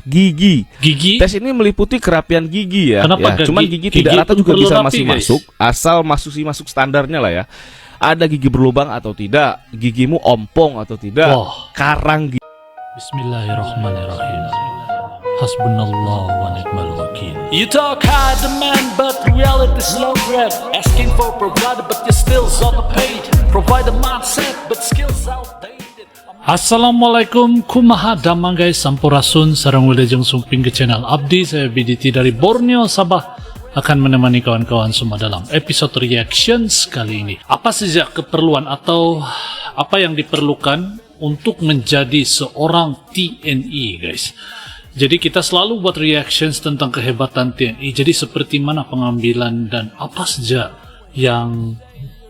Gigi. Gigi. Tes ini meliputi kerapian gigi ya. Kenapa ya. Cuman gigi tidak rata juga bisa masih masuk, asal masuk standarnya lah ya. Ada gigi berlubang atau tidak, gigimu ompong atau tidak, karang gigi. Bismillahirrahmanirrahim. Hasbunallah wa ni'mal wakil. You talk high demand but reality slow grab. Asking for provider but you still underpaid. Provide a mindset but skills outdated. Assalamualaikum, kumaha damang guys, sampurasun, sarang wilajeng sumping ke channel Abdi. Saya BDT dari Borneo, Sabah, akan menemani kawan-kawan semua dalam episode reactions kali ini. Apa saja keperluan atau apa yang diperlukan untuk menjadi seorang TNI guys. Jadi kita selalu buat reactions tentang kehebatan TNI. Jadi seperti mana pengambilan dan apa saja yang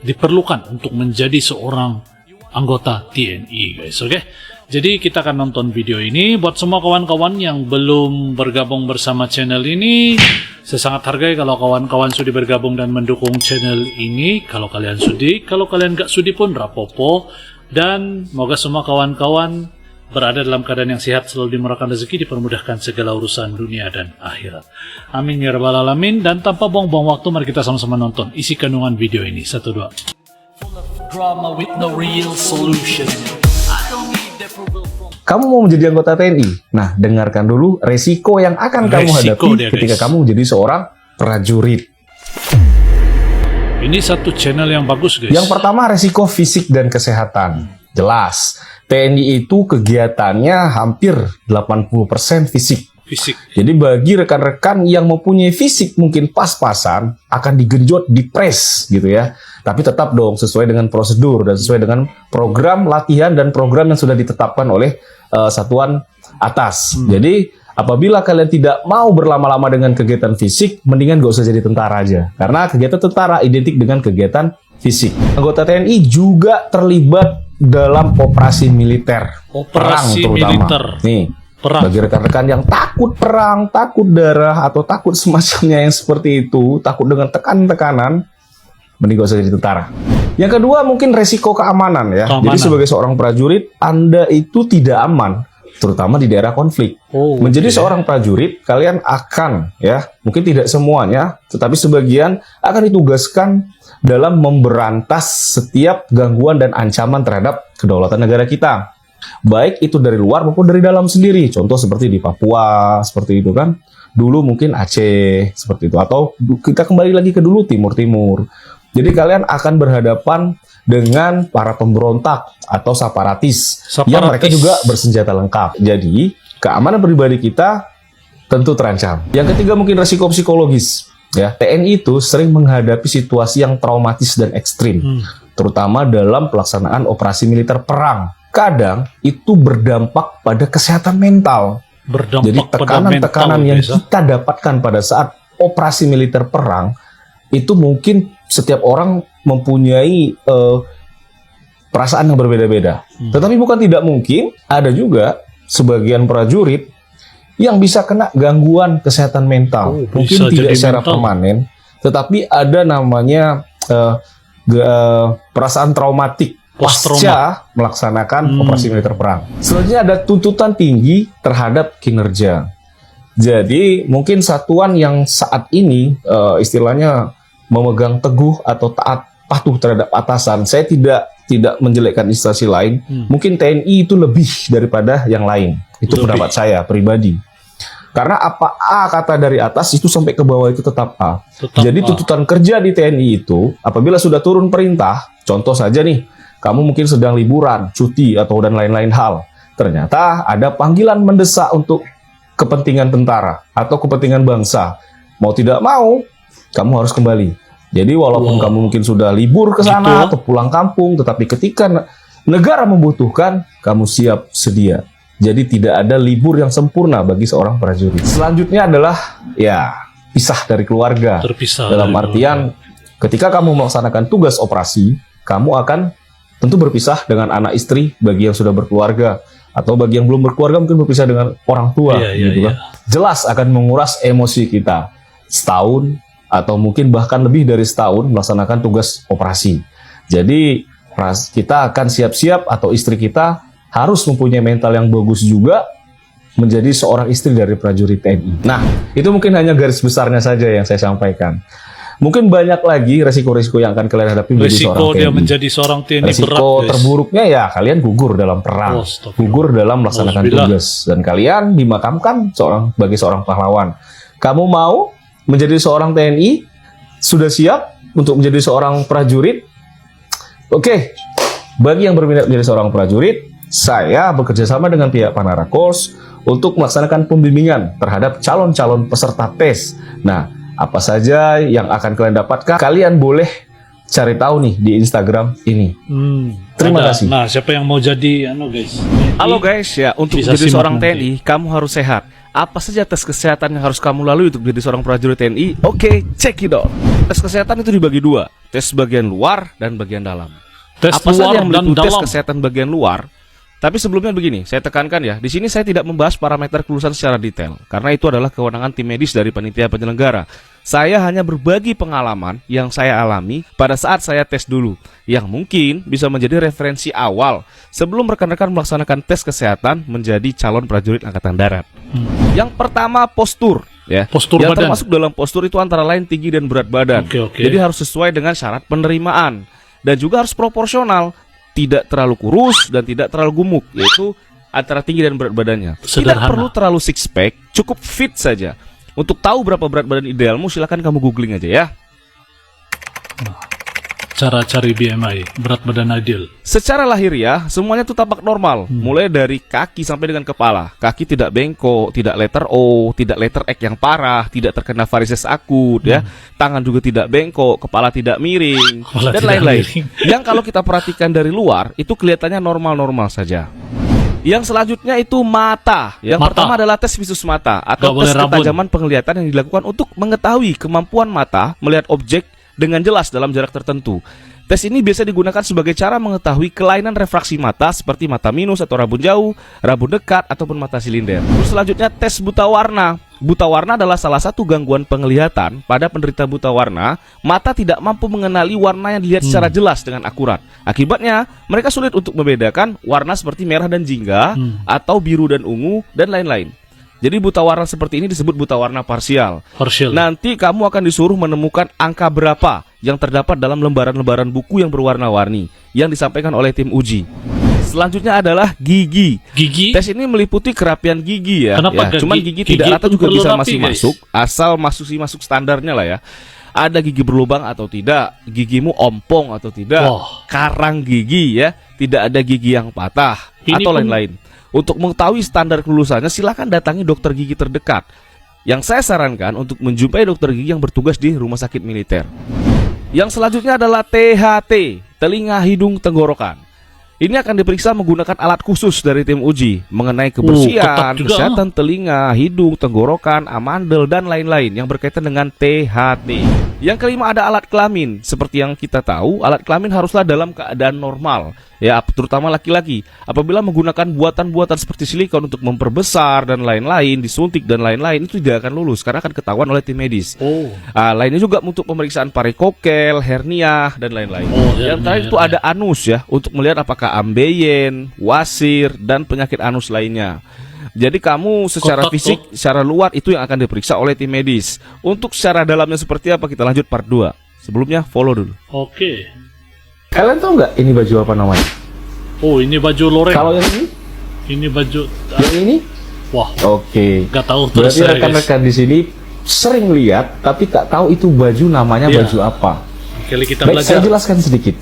diperlukan untuk menjadi seorang anggota TNI guys, oke? Jadi kita akan nonton video ini. Buat semua kawan-kawan yang belum bergabung bersama channel ini, saya sangat hargai kalau kawan-kawan sudi bergabung dan mendukung channel ini. Kalau kalian sudi, kalau kalian gak sudi pun rapopo. Dan moga semua kawan-kawan berada dalam keadaan yang sehat, selalu dimurahkan rezeki, dipermudahkan segala urusan dunia dan akhirat. Amin ya rabbal alamin. Dan tanpa buang-buang waktu, mari kita sama-sama nonton isi kandungan video ini. 1, 2. Drama with no real solution. Kamu mau menjadi anggota TNI? Nah, dengarkan dulu resiko yang akan kamu hadapi ketika kamu menjadi seorang prajurit. Ini satu channel yang bagus guys. Yang pertama, resiko fisik dan kesehatan. Jelas, TNI itu kegiatannya hampir 80% fisik. Jadi bagi rekan-rekan yang mempunyai fisik mungkin pas-pasan, akan digenjot, dipres gitu ya. Tapi tetap dong sesuai dengan prosedur dan sesuai dengan program latihan dan program yang sudah ditetapkan oleh satuan atas. Jadi apabila kalian tidak mau berlama-lama dengan kegiatan fisik, mendingan gak usah jadi tentara aja. Karena kegiatan tentara identik dengan kegiatan fisik. Anggota TNI juga terlibat dalam operasi militer. Perang terutama. Nih. Perang. Bagi rekan-rekan yang takut perang, takut darah, atau takut semacamnya yang seperti itu, takut dengan tekanan-tekanan, mending gak usah jadi tentara. Yang kedua mungkin resiko keamanan ya. Jadi sebagai seorang prajurit, Anda itu tidak aman, terutama di daerah konflik. Menjadi seorang prajurit, kalian akan ya, mungkin tidak semuanya, tetapi sebagian akan ditugaskan dalam memberantas setiap gangguan dan ancaman terhadap kedaulatan negara kita. Baik itu dari luar maupun dari dalam sendiri. Contoh seperti di Papua, seperti itu kan. Dulu mungkin Aceh, seperti itu. Atau kita kembali lagi ke dulu Timur-Timur. Jadi kalian akan berhadapan dengan para pemberontak atau separatis. Yang mereka juga bersenjata lengkap. Jadi keamanan pribadi kita tentu terancam. Yang ketiga mungkin resiko psikologis. Ya, TNI itu sering menghadapi situasi yang traumatis dan ekstrim. Terutama dalam pelaksanaan operasi militer perang. Kadang itu berdampak pada kesehatan mental. Jadi tekanan-tekanan yang kita dapatkan pada saat operasi militer perang itu mungkin setiap orang mempunyai perasaan yang berbeda-beda. Tetapi bukan tidak mungkin ada juga sebagian prajurit yang bisa kena gangguan kesehatan mental. Mungkin tidak secara permanen, tetapi ada namanya perasaan traumatik pasca melaksanakan operasi militer perang. Selanjutnya ada tuntutan tinggi terhadap kinerja. Jadi mungkin satuan yang saat ini istilahnya memegang teguh atau taat patuh terhadap atasan. Saya tidak menjelekkan instansi lain. Mungkin TNI itu lebih daripada yang lain. Itu pendapat saya pribadi. Karena apa A kata dari atas itu sampai ke bawah itu tetap A. Jadi tuntutan kerja di TNI itu apabila sudah turun perintah, contoh saja nih, kamu mungkin sedang liburan, cuti, atau dan lain-lain hal. Ternyata ada panggilan mendesak untuk kepentingan tentara atau kepentingan bangsa. Mau tidak mau, kamu harus kembali. Jadi walaupun kamu mungkin sudah libur ke sana atau pulang kampung, tetapi ketika negara membutuhkan, kamu siap sedia. Jadi tidak ada libur yang sempurna bagi seorang prajurit. Selanjutnya adalah ya pisah dari keluarga. Dalam artian ketika kamu melaksanakan tugas operasi, kamu akan tentu berpisah dengan anak istri bagi yang sudah berkeluarga, atau bagi yang belum berkeluarga mungkin berpisah dengan orang tua, gitu kan. Jelas akan menguras emosi kita setahun atau mungkin bahkan lebih dari setahun melaksanakan tugas operasi. Jadi kita akan siap-siap atau istri kita harus mempunyai mental yang bagus juga menjadi seorang istri dari prajurit TNI. Nah, itu mungkin hanya garis besarnya saja yang saya sampaikan. Mungkin banyak lagi resiko-resiko yang akan kalian hadapi menjadi seorang TNI. Resiko dia menjadi seorang TNI resiko berat, guys. terburuknya ya kalian gugur dalam perang, gugur dalam melaksanakan tugas, dan kalian dimakamkan sebagai seorang pahlawan. Kamu mau menjadi seorang TNI? Sudah siap untuk menjadi seorang prajurit? Oke, bagi yang berminat menjadi seorang prajurit, saya bekerja sama dengan pihak Panara Course untuk melaksanakan pembimbingan terhadap calon-calon peserta tes. Nah, apa saja yang akan kalian dapatkan? Kalian boleh cari tahu nih di Instagram ini. Terima kasih. Nah, siapa yang mau jadi guys? Halo guys, ya untuk menjadi seorang TNI kamu harus sehat. Apa saja tes kesehatan yang harus kamu lalui untuk menjadi seorang prajurit TNI? Oke, check it out. Tes kesehatan itu dibagi dua, tes bagian luar dan bagian dalam. Tes apa luar saja yang dan meliputi tes dalam. kesehatan bagian luar? Tapi sebelumnya begini, saya tekankan ya, di sini saya tidak membahas parameter kelulusan secara detail, karena itu adalah kewenangan tim medis dari panitia penyelenggara. Saya hanya berbagi pengalaman yang saya alami pada saat saya tes dulu, yang mungkin bisa menjadi referensi awal sebelum rekan-rekan melaksanakan tes kesehatan menjadi calon prajurit Angkatan Darat. Yang pertama, postur. Ya, Postur yang badan. termasuk dalam postur itu antara lain tinggi dan berat badan. Oke. Jadi harus sesuai dengan syarat penerimaan dan juga harus proporsional. Tidak terlalu kurus dan tidak terlalu gemuk, yaitu antara tinggi dan berat badannya. Sederhana. Tidak perlu terlalu six pack, cukup fit saja. Untuk tahu berapa berat badan idealmu, silakan kamu googling aja ya. Cara cari BMI, berat badan ideal. Secara lahiriah, semuanya itu tampak normal, mulai dari kaki sampai dengan kepala. Kaki tidak bengkok, tidak letter O, tidak letter X yang parah, tidak terkena varises akut, ya. Tangan juga tidak bengkok, kepala tidak miring, dan lain-lain. Yang kalau kita perhatikan dari luar, itu kelihatannya normal-normal saja. Yang selanjutnya itu mata. Yang pertama adalah tes visus mata atau tes ketajaman penglihatan yang dilakukan untuk mengetahui kemampuan mata melihat objek dengan jelas dalam jarak tertentu. Tes ini biasa digunakan sebagai cara mengetahui kelainan refraksi mata seperti mata minus atau rabun jauh, rabun dekat, ataupun mata silinder. Terus selanjutnya tes buta warna. Buta warna adalah salah satu gangguan penglihatan pada penderita buta warna. Mata tidak mampu mengenali warna yang dilihat secara jelas dengan akurat. Akibatnya, mereka sulit untuk membedakan warna seperti merah dan jingga, atau biru dan ungu, dan lain-lain. Jadi buta warna seperti ini disebut buta warna parsial. Nanti kamu akan disuruh menemukan angka berapa yang terdapat dalam lembaran-lembaran buku yang berwarna-warni yang disampaikan oleh tim uji. Selanjutnya adalah gigi. Tes ini meliputi kerapian gigi ya. Cuman gigi tidak rata juga bisa masuk asal masuk standarnya lah ya. Ada gigi berlubang atau tidak, gigimu ompong atau tidak, karang gigi ya, tidak ada gigi yang patah atau lain-lain. Untuk mengetahui standar kelulusannya, silakan datangi dokter gigi terdekat. Yang saya sarankan untuk menjumpai dokter gigi yang bertugas di rumah sakit militer. Yang selanjutnya adalah THT, telinga, hidung, tenggorokan. Ini akan diperiksa menggunakan alat khusus dari tim uji mengenai kebersihan, kesehatan telinga, hidung, tenggorokan, amandel, dan lain-lain yang berkaitan dengan THT. Yang kelima ada alat kelamin. Seperti yang kita tahu, alat kelamin haruslah dalam keadaan normal, ya, terutama laki-laki. Apabila menggunakan buatan-buatan seperti silikon untuk memperbesar dan lain-lain, disuntik dan lain-lain, itu tidak akan lulus karena akan ketahuan oleh tim medis. Lainnya juga untuk pemeriksaan parikokel, hernia, dan lain-lain. Yang terakhir itu ada anus ya, untuk melihat apakah ambeien, wasir, dan penyakit anus lainnya. Jadi kamu secara fisik, secara luar itu yang akan diperiksa oleh tim medis. Untuk secara dalamnya seperti apa, kita lanjut part 2. Sebelumnya follow dulu. Oke. Kalian tahu nggak ini baju apa namanya? Oh, ini baju loreng. Kalau yang ini? Ini baju. Yang ini? Wah. Oke. Nggak tahu terus. Berarti rekan-rekan di sini sering lihat, tapi tak tahu itu baju namanya baju apa. Oke, kita Baik, belajar. saya jelaskan sedikit.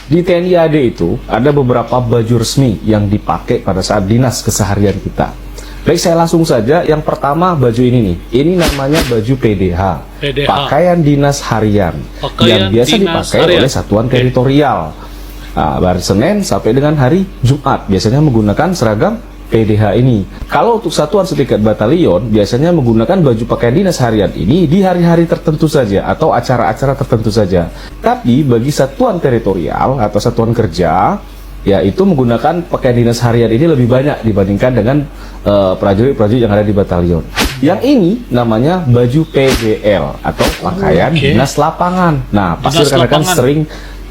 Di TNI AD itu ada beberapa baju resmi yang dipakai pada saat dinas keseharian kita. Baik, saya langsung saja. Yang pertama baju ini nih. Ini namanya baju PDH. Pakaian dinas harian. Yang biasa dipakai oleh satuan teritorial. Hari Senin sampai dengan hari Jumat biasanya menggunakan seragam PDH ini. Kalau untuk satuan setingkat batalion biasanya menggunakan baju pakaian dinas harian ini di hari-hari tertentu saja atau acara-acara tertentu saja. Tapi bagi satuan teritorial atau satuan kerja, ya itu menggunakan pakaian dinas harian ini lebih banyak dibandingkan dengan prajurit-prajurit yang ada di batalion. Yang ini namanya baju PDL atau pakaian dinas lapangan. Nah, pasti rekan-rekan sering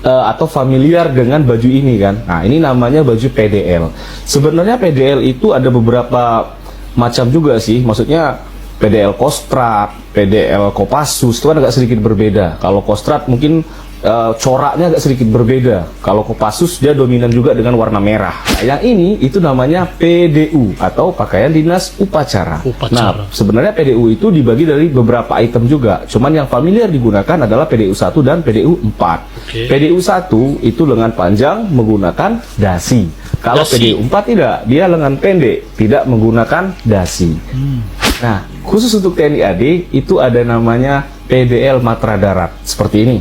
atau familiar dengan baju ini kan. Nah, ini namanya baju PDL. Sebenarnya PDL itu ada beberapa macam juga sih, maksudnya PDL Kostrad, PDL Kopassus itu kan agak sedikit berbeda. Kalau Kostrad mungkin coraknya agak sedikit berbeda. Kalau Kopassus dia dominan juga dengan warna merah. Nah, yang ini itu namanya PDU atau pakaian dinas upacara. Nah, sebenarnya PDU itu dibagi dari beberapa item juga. Cuman yang familiar digunakan adalah PDU 1 dan PDU 4. PDU 1 itu lengan panjang menggunakan dasi. Kalau PDU 4 tidak, dia lengan pendek, tidak menggunakan dasi. Nah, khusus untuk TNI AD itu ada namanya PDL Matra Darat seperti ini.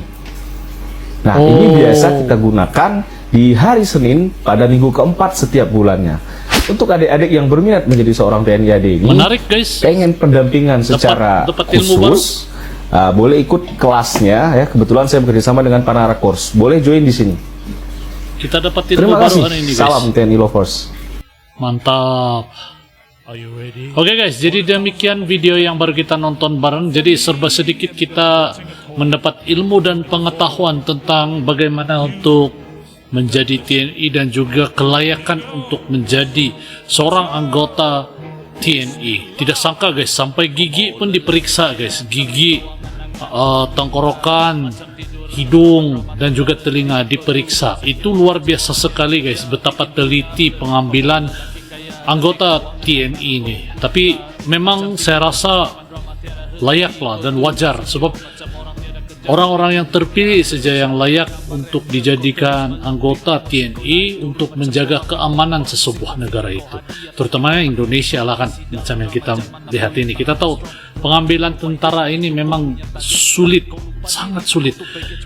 Nah, ini biasa kita gunakan di hari Senin pada minggu keempat setiap bulannya. Untuk adik-adik yang berminat menjadi seorang TNI AD ini, menarik guys, pengen pendampingan secara khusus, boleh ikut kelasnya ya. Kebetulan saya bekerjasama dengan Panara Course. Boleh join di sini. Kita dapat ilmu Terima baru kasih. hari ini guys. Salam TNI Lovers. Mantap. Oke guys, jadi demikian video yang baru kita nonton bareng. Jadi serba sedikit kita mendapat ilmu dan pengetahuan tentang bagaimana untuk menjadi TNI dan juga kelayakan untuk menjadi seorang anggota TNI. Tidak sangka guys, sampai gigi pun diperiksa guys. Gigi, tenggorokan, hidung dan juga telinga diperiksa. Itu luar biasa sekali guys, betapa teliti pengambilan anggota TNI ini. Tapi memang saya rasa layaklah dan wajar, sebab orang-orang yang terpilih saja yang layak untuk dijadikan anggota TNI untuk menjaga keamanan sesebuah negara itu, terutama Indonesia lah kan, macam yang kita lihat ini. Kita tahu pengambilan tentara ini memang sulit, sangat sulit.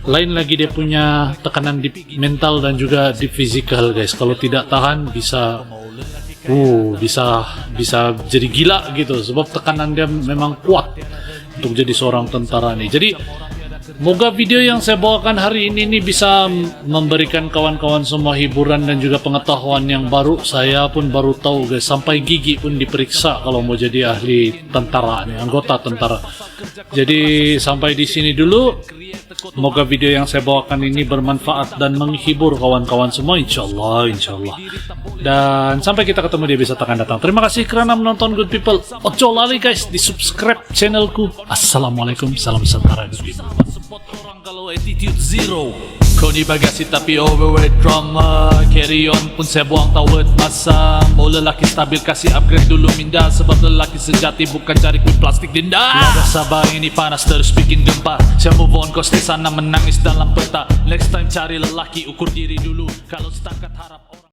Lain lagi dia punya tekanan di mental dan juga di fisikal guys. Kalau tidak tahan bisa jadi gila gitu, sebab tekanan dia memang kuat untuk jadi seorang tentara nih. Jadi moga video yang saya bawakan hari ini bisa memberikan kawan-kawan semua hiburan dan juga pengetahuan yang baru. Saya pun baru tahu guys, sampai gigi pun diperiksa kalau mau jadi ahli tentara nih, anggota tentara. Jadi sampai di sini dulu. Semoga video yang saya bawakan ini bermanfaat dan menghibur kawan-kawan semua, insyaallah. Dan sampai kita ketemu di episode akan datang. Terima kasih kerana menonton good people. Ojo lali guys di subscribe channelku. Assalamualaikum, salam sejahtera good people. Orang kalau attitude zero, kau ni bagasi tapi overweight drama. Carry on pun saya buang tawet masa. Mau lelaki stabil kasih upgrade dulu minda, sebab lelaki sejati bukan cari kuih plastik dinda. Tiada sabar ini panas terus bikin gempa. Saya move on kau stay sana menangis dalam peta. Next time cari lelaki ukur diri dulu. Kalau setakat harap orang